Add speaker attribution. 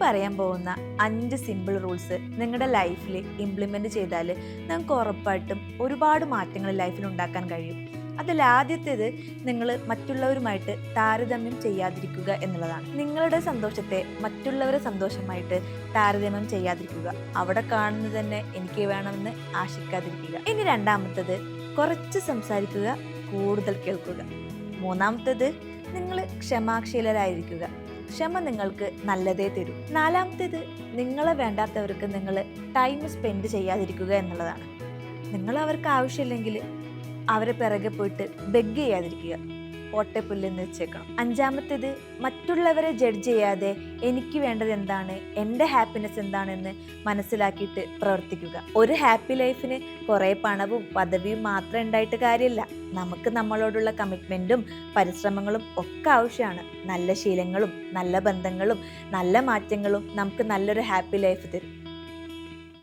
Speaker 1: പറയാൻ പോകുന്ന 5 simple rules നിങ്ങളുടെ ലൈഫിൽ ഇംപ്ലിമെന്റ് ചെയ്താൽ നിങ്ങൾക്ക് ഉറപ്പായിട്ടും ഒരുപാട് മാറ്റങ്ങൾ ലൈഫിൽ ഉണ്ടാക്കാൻ കഴിയും. അതിൽ ആദ്യത്തേത് നിങ്ങൾ മറ്റുള്ളവരുമായിട്ട് താരതമ്യം ചെയ്യാതിരിക്കുക എന്നുള്ളതാണ്. നിങ്ങളുടെ സന്തോഷത്തെ മറ്റുള്ളവരുടെ സന്തോഷമായിട്ട് താരതമ്യം ചെയ്യാതിരിക്കുക. അവിടെ കാണുന്നത് തന്നെ എനിക്ക് വേണമെന്ന് ആശിക്കാതിരിക്കുക. ഇനി രണ്ടാമത്തത്, കുറച്ച് സംസാരിക്കുക, കൂടുതൽ കേൾക്കുക. മൂന്നാമത്തത്, നിങ്ങൾ ക്ഷമാശീലരായിരിക്കുക. ക്ഷമ നിങ്ങൾക്ക് നല്ലതേ തരൂ. നാലാമത്തേത്, നിങ്ങളെ വേണ്ടാത്തവർക്ക് നിങ്ങൾ ടൈം സ്പെൻഡ് ചെയ്യാതിരിക്കുക എന്നുള്ളതാണ്. നിങ്ങൾ അവർക്ക് ആവശ്യമില്ലെങ്കിൽ അവരെ പിറകെ പോയിട്ട് ബെഗ് ചെയ്യാതിരിക്കുക, ഒട്ടപ്പുല്ലെന്ന് വെച്ചേക്കണം. അഞ്ചാമത്തേത്, മറ്റുള്ളവരെ ജഡ്ജ് ചെയ്യാതെ എനിക്ക് വേണ്ടത് എന്താണ്, എൻ്റെ ഹാപ്പിനെസ് എന്താണെന്ന് മനസ്സിലാക്കിയിട്ട് പ്രവർത്തിക്കുക. ഒരു ഹാപ്പി ലൈഫിന് കുറേ പണവും പദവിയും മാത്രം ഉണ്ടായിട്ട് കാര്യമില്ല. നമുക്ക് നമ്മളോടുള്ള കമ്മിറ്റ്മെൻറ്റും പരിശ്രമങ്ങളും ഒക്കെ ആവശ്യമാണ്. നല്ല ശീലങ്ങളും നല്ല ബന്ധങ്ങളും നല്ല മാറ്റങ്ങളും നമുക്ക് നല്ലൊരു ഹാപ്പി ലൈഫ് തരും.